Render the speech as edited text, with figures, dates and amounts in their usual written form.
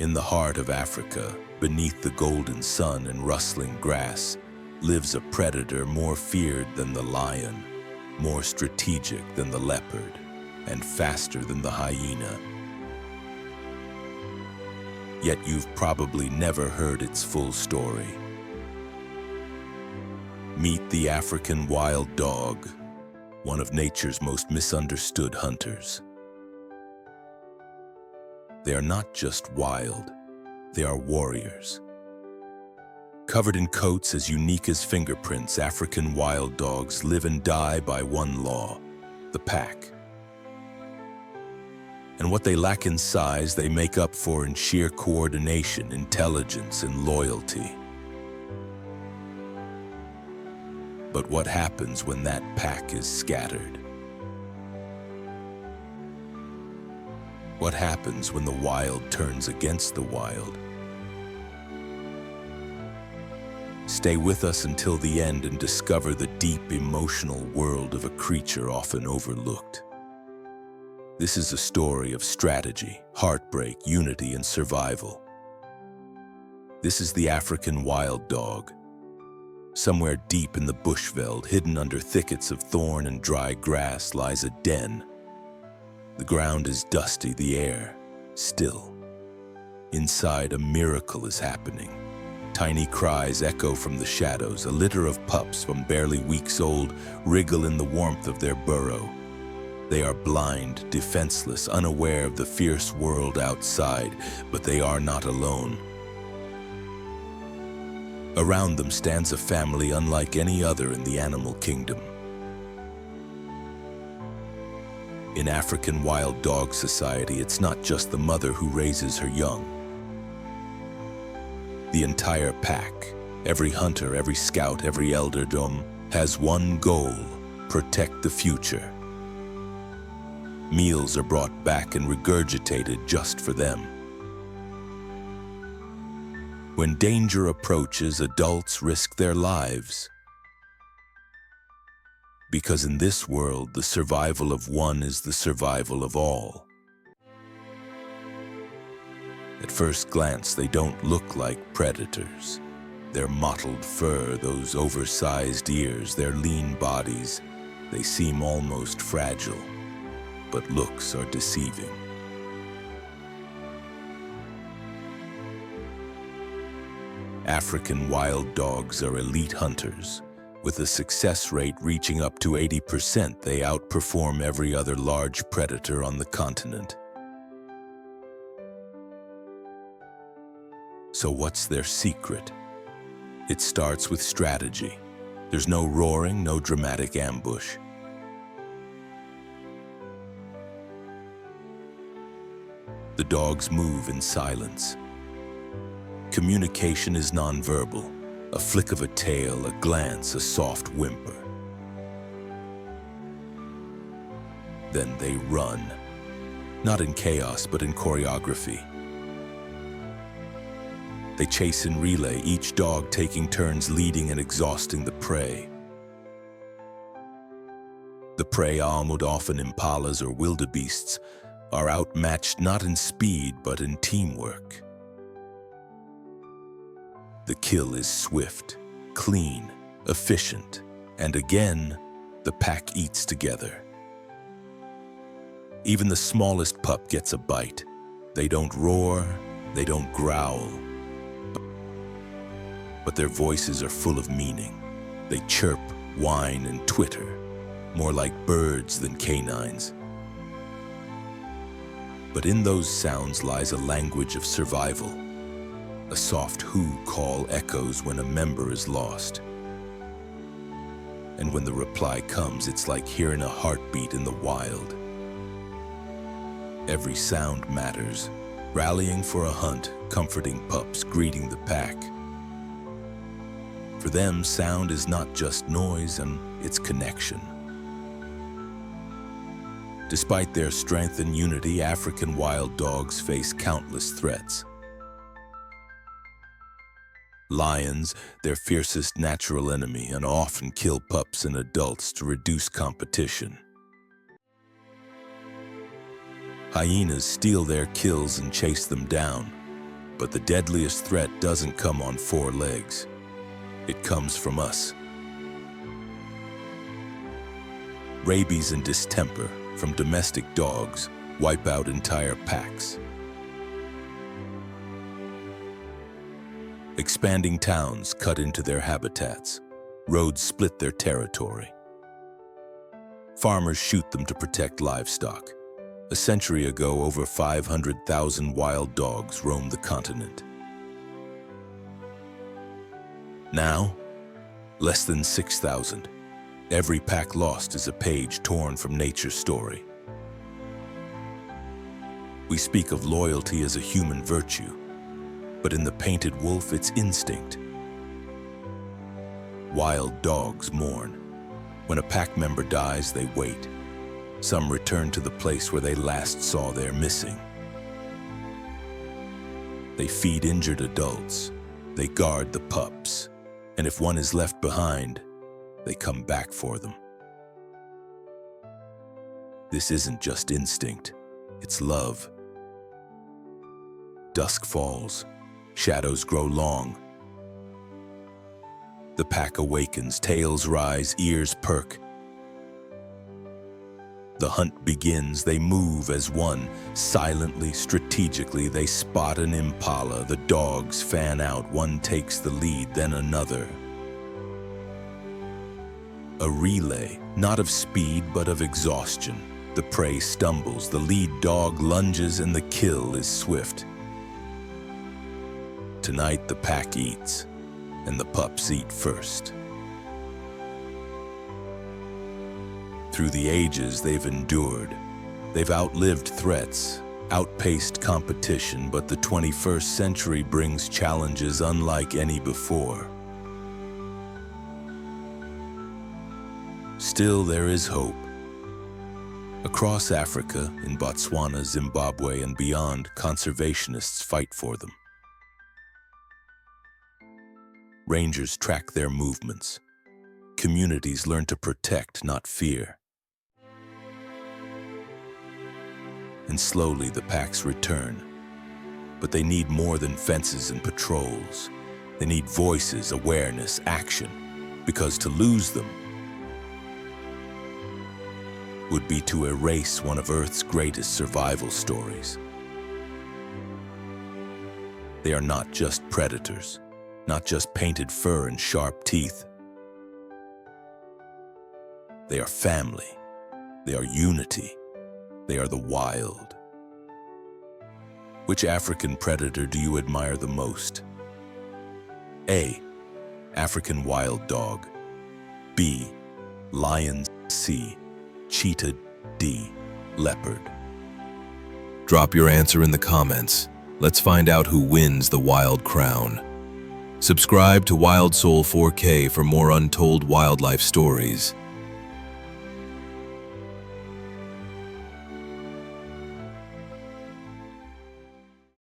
In the heart of Africa, beneath the golden sun and rustling grass, lives a predator more feared than the lion, more strategic than the leopard, and faster than the hyena. Yet you've probably never heard its full story. Meet the African wild dog, one of nature's most misunderstood hunters. They are not just wild, they are warriors. Covered in coats as unique as fingerprints, African wild dogs live and die by one law: the pack. And what they lack in size, they make up for in sheer coordination, intelligence, and loyalty. But what happens when that pack is scattered? What happens when the wild turns against the wild? Stay with us until the end and discover the deep emotional world of a creature often overlooked. This is a story of strategy, heartbreak, unity, and survival. This is the African wild dog. Somewhere deep in the bushveld, hidden under thickets of thorn and dry grass, lies a den. The ground is dusty, the air still. Inside, a miracle is happening. Tiny cries echo from the shadows. A litter of pups from barely weeks old wriggle in the warmth of their burrow. They are blind, defenseless, unaware of the fierce world outside, but they are not alone. Around them stands a family unlike any other in the animal kingdom. In African wild dog society, it's not just the mother who raises her young. The entire pack, every hunter, every scout, every elderdom, has one goal: protect the future. Meals are brought back and regurgitated just for them. When danger approaches, adults risk their lives. Because in this world, the survival of one is the survival of all. At first glance, they don't look like predators. Their mottled fur, those oversized ears, their lean bodies, they seem almost fragile. But looks are deceiving. African wild dogs are elite hunters. With a success rate reaching up to 80%, they outperform every other large predator on the continent. So what's their secret? It starts with strategy. There's no roaring, no dramatic ambush. The dogs move in silence. Communication is nonverbal. A flick of a tail, a glance, a soft whimper. Then they run. Not in chaos, but in choreography. They chase in relay, each dog taking turns leading and exhausting the prey. The prey, often impalas or wildebeests, are outmatched not in speed but in teamwork. The kill is swift, clean, efficient, and again, the pack eats together. Even the smallest pup gets a bite. They don't roar, they don't growl, but their voices are full of meaning. They chirp, whine, and twitter, more like birds than canines. But in those sounds lies a language of survival. A soft who call echoes when a member is lost. And when the reply comes, it's like hearing a heartbeat in the wild. Every sound matters. Rallying for a hunt, comforting pups, greeting the pack. For them, sound is not just noise, and it's connection. Despite their strength and unity, African wild dogs face countless threats. Lions, their fiercest natural enemy, and often kill pups and adults to reduce competition. Hyenas steal their kills and chase them down. But the deadliest threat doesn't come on four legs. It comes from us. Rabies and distemper from domestic dogs wipe out entire packs. Expanding towns cut into their habitats. Roads split their territory. Farmers shoot them to protect livestock. A century ago, over 500,000 wild dogs roamed the continent. Now, less than 6,000. Every pack lost is a page torn from nature's story. We speak of loyalty as a human virtue, but in the painted wolf, it's instinct. Wild dogs mourn. When a pack member dies, they wait. Some return to the place where they last saw their missing. They feed injured adults. They guard the pups. And if one is left behind, they come back for them. This isn't just instinct, it's love. Dusk falls, shadows grow long. The pack awakens, tails rise, ears perk. The hunt begins, they move as one. Silently, strategically, they spot an impala. The dogs fan out, one takes the lead, then another. A relay, not of speed, but of exhaustion. The prey stumbles, the lead dog lunges, and the kill is swift. Tonight the pack eats, and the pups eat first. Through the ages they've endured. They've outlived threats, outpaced competition, but the 21st century brings challenges unlike any before. Still, there is hope. Across Africa, in Botswana, Zimbabwe, and beyond, conservationists fight for them. Rangers track their movements. Communities learn to protect, not fear. And slowly the packs return. But they need more than fences and patrols. They need voices, awareness, action. Because to lose them would be to erase one of Earth's greatest survival stories. They are not just predators, not just painted fur and sharp teeth. They are family. They are unity. They are the wild. Which African predator do you admire the most? A. African wild dog. B. Lion. C. Cheetah. D. Leopard. Drop your answer in the comments. Let's find out who wins the wild crown. Subscribe to Wild Soul 4K for more untold wildlife stories.